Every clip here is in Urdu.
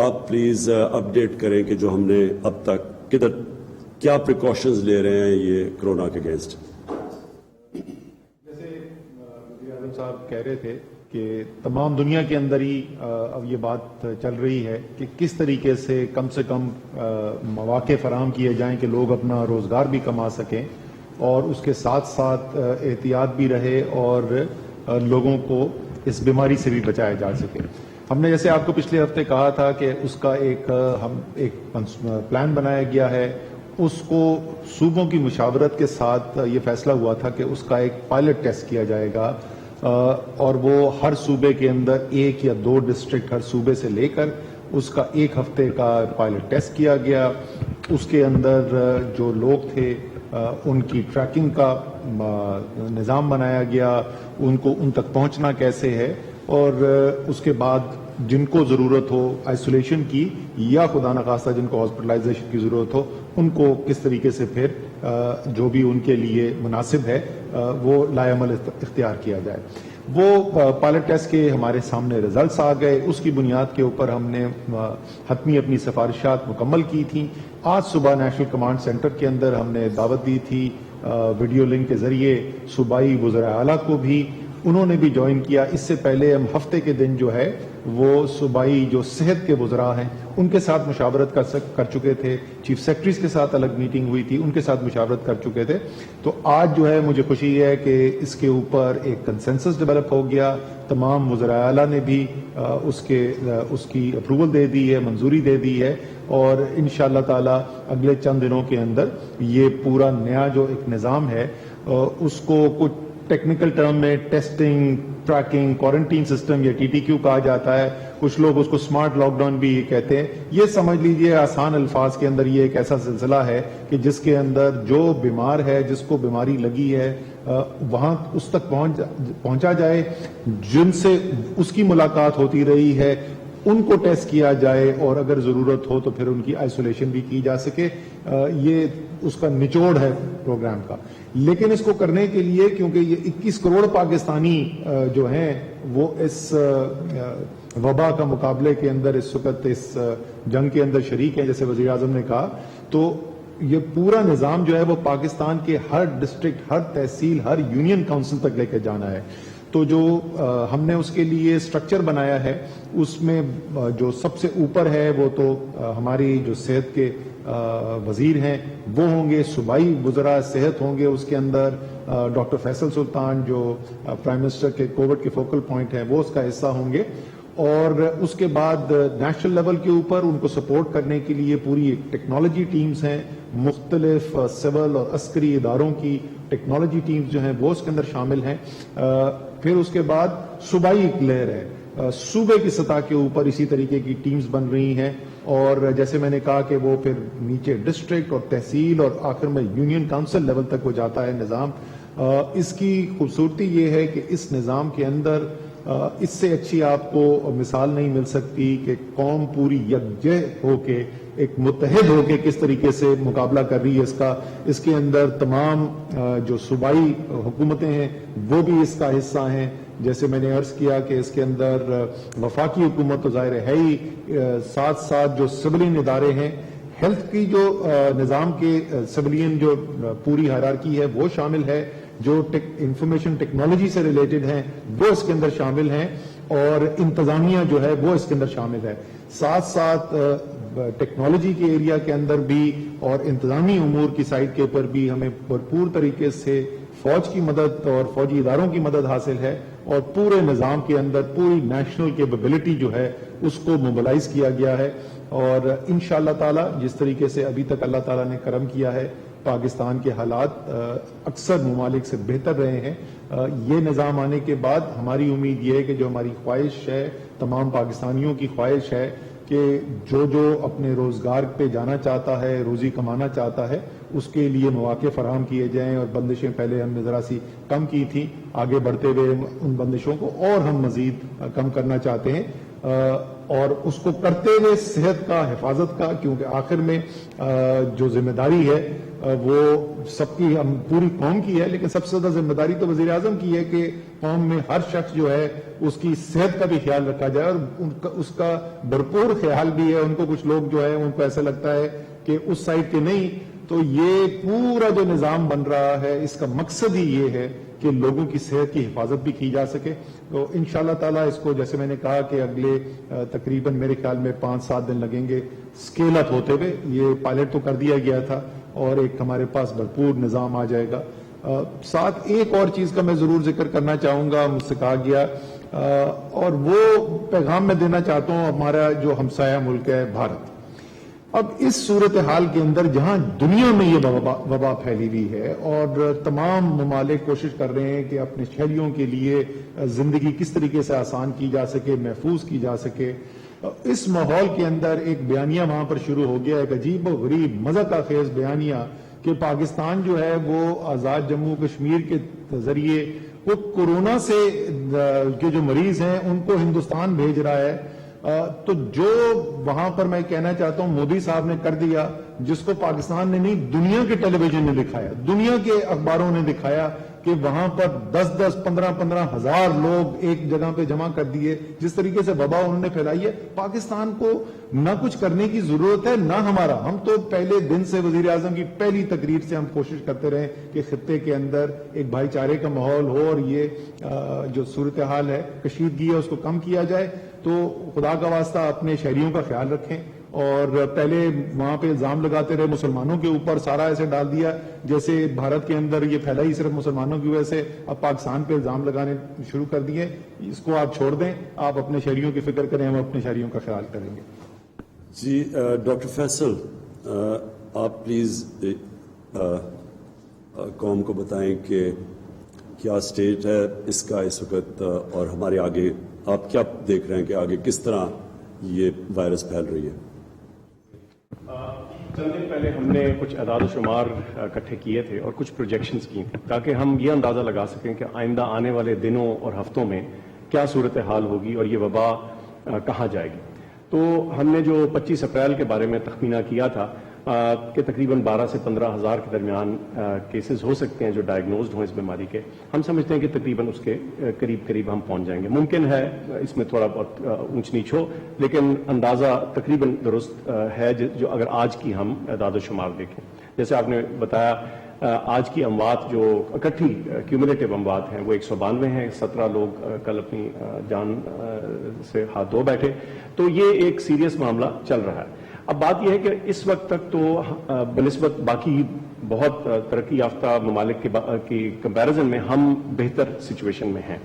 آپ پلیز اپڈیٹ کریں کہ جو ہم نے اب تک کدھر کیا پریکاشنز لے رہے ہیں یہ کرونا کے اگینسٹ. جیسے وزیر اعظم صاحب کہہ رہے تھے کہ تمام دنیا کے اندر ہی اب یہ بات چل رہی ہے کہ کس طریقے سے کم مواقع فراہم کیے جائیں کہ لوگ اپنا روزگار بھی کما سکیں اور اس کے ساتھ ساتھ احتیاط بھی رہے اور لوگوں کو اس بیماری سے بھی بچایا جا سکے. ہم نے جیسے آپ کو پچھلے ہفتے کہا تھا کہ اس کا ایک پلان بنایا گیا ہے. اس کو صوبوں کی مشاورت کے ساتھ یہ فیصلہ ہوا تھا کہ اس کا ایک پائلٹ ٹیسٹ کیا جائے گا اور وہ ہر صوبے کے اندر 1 یا 2 ڈسٹرکٹ ہر صوبے سے لے کر اس کا 1 ہفتے کا پائلٹ ٹیسٹ کیا گیا. اس کے اندر جو لوگ تھے ان کی ٹریکنگ کا نظام بنایا گیا, ان تک پہنچنا کیسے ہے, اور اس کے بعد جن کو ضرورت ہو آئسولیشن کی یا خدا نخواستہ جن کو ہاسپٹلائزیشن کی ضرورت ہو ان کو کس طریقے سے پھر جو بھی ان کے لیے مناسب ہے وہ لائے عمل اختیار کیا جائے. وہ پائلٹ ٹیسٹ کے ہمارے سامنے ریزلٹس آ گئے. اس کی بنیاد کے اوپر ہم نے حتمی اپنی سفارشات مکمل کی تھیں. آج صبح نیشنل کمانڈ سینٹر کے اندر ہم نے دعوت دی تھی ویڈیو لنک کے ذریعے صوبائی وزراء اعلیٰ کو بھی, انہوں نے بھی جوائن کیا. اس سے پہلے ہم ہفتے کے دن جو ہے وہ صوبائی جو صحت کے وزراء ہیں ان کے ساتھ مشاورت کر چکے تھے. چیف سیکرٹریز کے ساتھ الگ میٹنگ ہوئی تھی, ان کے ساتھ مشاورت کر چکے تھے. تو آج جو ہے مجھے خوشی ہے کہ اس کے اوپر ایک کنسنسس ڈیولپ ہو گیا. تمام وزراء اعلیٰ نے بھی اس کی اپروول دے دی ہے, منظوری دے دی ہے, اور انشاءاللہ تعالی اگلے چند دنوں کے اندر یہ پورا نیا جو ایک نظام ہے اس کو کچھ ٹیکنیکل ٹرم میں ٹیسٹنگ, ٹریکنگ, کوارنٹین سسٹم یا TTQ کہا جاتا ہے. کچھ لوگ اس کو سمارٹ لاک ڈاؤن بھی کہتے ہیں. یہ سمجھ لیجئے آسان الفاظ کے اندر یہ ایک ایسا سلسلہ ہے کہ جس کے اندر جو بیمار ہے, جس کو بیماری لگی ہے, وہاں اس تک پہنچا جائے, جن سے اس کی ملاقات ہوتی رہی ہے ان کو ٹیسٹ کیا جائے, اور اگر ضرورت ہو تو پھر ان کی آئسولیشن بھی کی جا سکے. یہ اس کا نچوڑ ہے پروگرام کا. لیکن اس کو کرنے کے لیے کیونکہ یہ 21 کروڑ پاکستانی جو ہیں وہ اس وبا کا مقابلے کے اندر اس وقت اس جنگ کے اندر شریک ہیں جیسے وزیر اعظم نے کہا, تو یہ پورا نظام جو ہے وہ پاکستان کے ہر ڈسٹرکٹ, ہر تحصیل, ہر یونین کاؤنسل تک لے کے جانا ہے. تو جو ہم نے اس کے لیے سٹرکچر بنایا ہے اس میں جو سب سے اوپر ہے وہ تو ہماری جو صحت کے وزیر ہیں وہ ہوں گے, صوبائی وزراء صحت ہوں گے, اس کے اندر ڈاکٹر فیصل سلطان جو پرائم منسٹر کے کووڈ کے فوکل پوائنٹ ہیں وہ اس کا حصہ ہوں گے, اور اس کے بعد نیشنل لیول کے اوپر ان کو سپورٹ کرنے کے لیے پوری ٹیکنالوجی ٹیمز ہیں, مختلف سول اور عسکری اداروں کی ٹیکنالوجی ٹیمز جو ہیں وہ اس کے اندر شامل ہیں. پھر اس کے بعد صوبائی ایک لیئر ہے, صوبے کی سطح کے اوپر اسی طریقے کی ٹیمز بن رہی ہیں, اور جیسے میں نے کہا کہ وہ پھر نیچے ڈسٹرکٹ اور تحصیل اور آخر میں یونین کاؤنسل لیول تک ہو جاتا ہے نظام. اس کی خوبصورتی یہ ہے کہ اس نظام کے اندر اس سے اچھی آپ کو مثال نہیں مل سکتی کہ قوم پوری یکجہ ہو کے, ایک متحد ہو کے کس طریقے سے مقابلہ کر رہی ہے اس کا. اس کے اندر تمام جو صوبائی حکومتیں ہیں وہ بھی اس کا حصہ ہیں. جیسے میں نے عرض کیا کہ اس کے اندر وفاقی حکومت تو ظاہر ہے ہی, ساتھ ساتھ جو سولین ادارے ہیں, ہیلتھ کی جو نظام کے سولین جو پوری ہائرارکی ہے وہ شامل ہے, جو انفارمیشن ٹیکنالوجی سے ریلیٹڈ ہیں وہ اس کے اندر شامل ہیں, اور انتظامیہ جو ہے وہ اس کے اندر شامل ہے. ساتھ ساتھ ٹیکنالوجی کے ایریا کے اندر بھی اور انتظامی امور کی سائٹ کے اوپر بھی ہمیں بھرپور طریقے سے فوج کی مدد اور فوجی اداروں کی مدد حاصل ہے, اور پورے نظام کے اندر پوری نیشنل کیپیبلٹی جو ہے اس کو موبلائز کیا گیا ہے. اور انشاءاللہ تعالی جس طریقے سے ابھی تک اللہ تعالی نے کرم کیا ہے, پاکستان کے حالات اکثر ممالک سے بہتر رہے ہیں. یہ نظام آنے کے بعد ہماری امید یہ ہے کہ جو ہماری خواہش ہے, تمام پاکستانیوں کی خواہش ہے کہ جو اپنے روزگار پہ جانا چاہتا ہے, روزی کمانا چاہتا ہے, اس کے لیے مواقع فراہم کیے جائیں. اور بندشیں پہلے ہم نے ذرا سی کم کی تھیں, آگے بڑھتے ہوئے ان بندشوں کو اور ہم مزید کم کرنا چاہتے ہیں, اور اس کو کرتے ہوئے صحت کا, حفاظت کا, کیونکہ آخر میں جو ذمہ داری ہے وہ سب کی ہم پوری قوم کی ہے، لیکن سب سے زیادہ ذمہ داری تو وزیر اعظم کی ہے کہ قوم میں ہر شخص جو ہے اس کی صحت کا بھی خیال رکھا جائے، اور اس کا بھرپور خیال بھی ہے۔ ان کو کچھ لوگ جو ہے ان کو ایسا لگتا ہے کہ اس سائڈ کے نہیں، تو یہ پورا جو نظام بن رہا ہے اس کا مقصد ہی یہ ہے کہ لوگوں کی صحت کی حفاظت بھی کی جا سکے۔ تو انشاءاللہ تعالیٰ اس کو جیسے میں نے کہا کہ اگلے تقریباً میرے خیال میں 5-7 دن لگیں گے اسکیل اپ ہوتے ہوئے۔ یہ پائلٹ تو کر دیا گیا تھا اور ایک ہمارے پاس بھرپور نظام آ جائے گا۔ ساتھ ایک اور چیز کا میں ضرور ذکر کرنا چاہوں گا، مجھ سے کہا گیا، اور وہ پیغام میں دینا چاہتا ہوں ہمارا جو ہمسایہ ملک ہے بھارت۔ اب اس صورتحال کے اندر جہاں دنیا میں یہ وبا پھیلی ہوئی ہے اور تمام ممالک کوشش کر رہے ہیں کہ اپنے شہریوں کے لیے زندگی کس طریقے سے آسان کی جا سکے، محفوظ کی جا سکے، اس ماحول کے اندر ایک بیانیہ وہاں پر شروع ہو گیا، ایک عجیب و غریب مزہ خیز بیانیہ کہ پاکستان جو ہے وہ آزاد جموں کشمیر کے ذریعے وہ کورونا سے کے جو مریض ہیں ان کو ہندوستان بھیج رہا ہے۔ تو جو وہاں پر میں کہنا چاہتا ہوں مودی صاحب نے کر دیا، جس کو پاکستان نے نہیں دنیا کے ٹیلی ویژن نے دکھایا، دنیا کے اخباروں نے دکھایا کہ وہاں پر 10-10 15-15 ہزار لوگ ایک جگہ پہ جمع کر دیے، جس طریقے سے وبا انہوں نے پھیلائی ہے۔ پاکستان کو نہ کچھ کرنے کی ضرورت ہے نہ ہمارا، ہم تو پہلے دن سے وزیر اعظم کی پہلی تقریر سے ہم کوشش کرتے رہے کہ خطے کے اندر ایک بھائی چارے کا ماحول ہو اور یہ جو صورتحال ہے، کشیدگی ہے، اس کو کم کیا جائے۔ تو خدا کا واسطہ اپنے شہریوں کا خیال رکھیں، اور پہلے وہاں پہ الزام لگاتے رہے مسلمانوں کے اوپر، سارا ایسے ڈال دیا جیسے بھارت کے اندر یہ پھیلا ہی صرف مسلمانوں کی وجہ سے، اب پاکستان پہ الزام لگانے شروع کر دیے۔ اس کو آپ چھوڑ دیں، آپ اپنے شہریوں کی فکر کریں، ہم اپنے شہریوں کا خیال کریں گے۔ جی ڈاکٹر فیصل، آپ پلیز قوم کو بتائیں کہ کیا سٹیج ہے اس کا اس وقت، اور ہمارے آگے آپ کیا دیکھ رہے ہیں کہ آگے کس طرح یہ وائرس پھیل رہی ہے؟ چند دن پہلے ہم نے کچھ اعداد و شمار اکٹھے کیے تھے اور کچھ پروجیکشنز کی تھیں تاکہ ہم یہ اندازہ لگا سکیں کہ آئندہ آنے والے دنوں اور ہفتوں میں کیا صورتحال ہوگی اور یہ وبا کہاں جائے گی۔ تو ہم نے جو 25 اپریل کے بارے میں تخمینہ کیا تھا کہ تقریباً 12 سے 15 ہزار کے درمیان کیسز ہو سکتے ہیں جو ڈائگنوزڈ ہوں اس بیماری کے، ہم سمجھتے ہیں کہ تقریباً اس کے قریب ہم پہنچ جائیں گے۔ ممکن ہے اس میں تھوڑا بہت اونچ نیچ ہو، لیکن اندازہ تقریباً درست ہے جو اگر آج کی ہم اعداد و شمار دیکھیں۔ جیسے آپ نے بتایا آج کی اموات جو اکٹھی کیومولیٹو اموات ہیں وہ 192 ہیں، 17 لوگ کل اپنی جان سے ہاتھ دھو بیٹھے، تو یہ ایک سیریس معاملہ چل رہا ہے۔ اب بات یہ ہے کہ اس وقت تک تو بنسبت باقی بہت ترقی یافتہ ممالک کی کمپیرزن میں ہم بہتر سچویشن میں ہیں،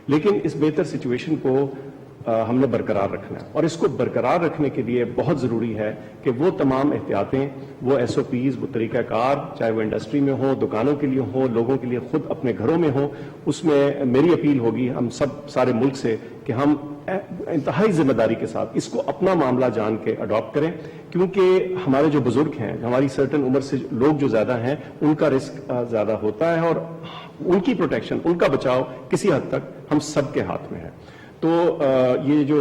لیکن اس بہتر سچویشن کو ہم نے برقرار رکھنا ہے، اور اس کو برقرار رکھنے کے لیے بہت ضروری ہے کہ وہ تمام احتیاطیں، وہ SOPs، وہ طریقہ کار، چاہے وہ انڈسٹری میں ہو، دکانوں کے لیے ہو، لوگوں کے لیے خود اپنے گھروں میں ہو، اس میں میری اپیل ہوگی ہم سارے ملک سے کہ ہم انتہائی ذمہ داری کے ساتھ اس کو اپنا معاملہ جان کے اڈاپٹ کریں، کیونکہ ہمارے جو بزرگ ہیں، ہماری سرٹن عمر سے لوگ جو زیادہ ہیں، ان کا رسک زیادہ ہوتا ہے، اور ان کی پروٹیکشن، ان کا بچاؤ کسی حد تک ہم سب کے ہاتھ میں ہے۔ تو یہ جو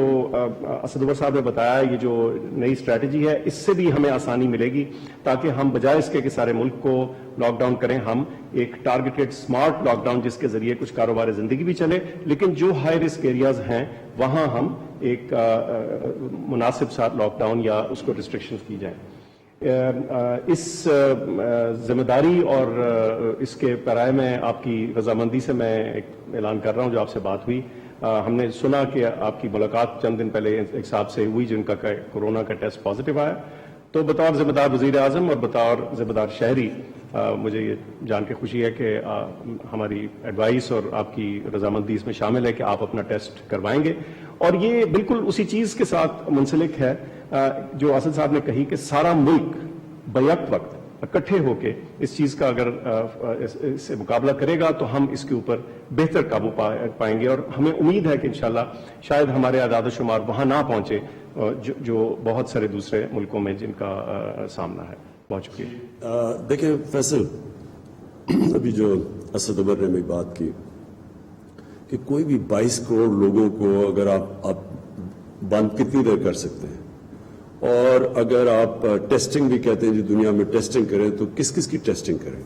اسد عمر صاحب نے بتایا، یہ جو نئی اسٹریٹجی ہے، اس سے بھی ہمیں آسانی ملے گی، تاکہ ہم بجائے اس کے کہ سارے ملک کو لاک ڈاؤن کریں، ہم ایک ٹارگیٹڈ سمارٹ لاک ڈاؤن جس کے ذریعے کچھ کاروبار زندگی بھی چلے، لیکن جو ہائی رسک ایریاز ہیں وہاں ہم ایک مناسب ساتھ لاک ڈاؤن یا اس کو ریسٹرکشنز کی جائیں۔ اس ذمہ داری اور اس کے پیرائے میں آپ کی رضامندی سے میں ایک اعلان کر رہا ہوں، جو آپ سے بات ہوئی، ہم نے سنا کہ آپ کی ملاقات چند دن پہلے ایک صاحب سے ہوئی جن کا کورونا کا ٹیسٹ پازیٹیو آیا، تو بطور ذمہ دار وزیر اعظم اور بطور ذمہ دار شہری مجھے یہ جان کے خوشی ہے کہ ہماری ایڈوائس اور آپ کی رضامندی اس میں شامل ہے کہ آپ اپنا ٹیسٹ کروائیں گے، اور یہ بالکل اسی چیز کے ساتھ منسلک ہے جو اسد صاحب نے کہی کہ سارا ملک بیک وقت اکٹھے ہو کے اس چیز کا اگر اس سے مقابلہ کرے گا تو ہم اس کے اوپر بہتر قابو پائیں گے، اور ہمیں امید ہے کہ انشاءاللہ شاید ہمارے اعداد و شمار وہاں نہ پہنچے جو بہت سارے دوسرے ملکوں میں جن کا سامنا ہے۔ بہت شکریہ۔ دیکھیں فیصل، ابھی جو اسد عمر نے بھی بات کی کہ کوئی بھی 22 کروڑ لوگوں کو اگر آپ بند کتنی دیر کر سکتے ہیں، اور اگر آپ ٹیسٹنگ بھی کہتے ہیں جی دنیا میں ٹیسٹنگ کریں تو کس کس کی ٹیسٹنگ کریں.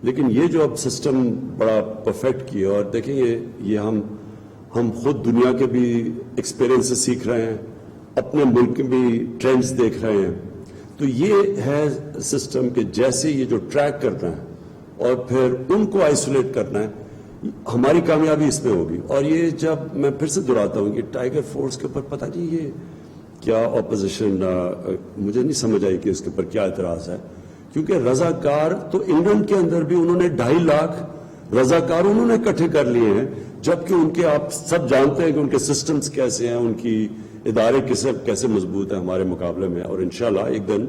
لیکن یہ جو اب سسٹم بڑا پرفیکٹ کیا اور دیکھیں یہ ہم خود دنیا کے بھی ایکسپیرئنس سے سیکھ رہے ہیں, اپنے ملک میں بھی ٹرینڈز دیکھ رہے ہیں. تو یہ ہے سسٹم کہ جیسے یہ جو ٹریک کرنا ہے اور پھر ان کو آئسولیٹ کرنا ہے, ہماری کامیابی اس میں ہوگی. اور یہ جب میں پھر سے دہراتا ہوں کہ ٹائیگر فورس کے اوپر پتہ نہیں یہ کیا اپوزیشن, مجھے نہیں سمجھ آئی کہ اس کے اوپر کیا اعتراض ہے, کیونکہ رضاکار تو انگلینڈ کے اندر بھی انہوں نے 2.5 لاکھ رضاکار انہوں نے اکٹھے کر لیے ہیں, جبکہ ان کے آپ سب جانتے ہیں کہ ان کے سسٹمز کیسے ہیں, ان کی ادارے کیسے مضبوط ہیں ہمارے مقابلے میں. اور انشاءاللہ ایک دن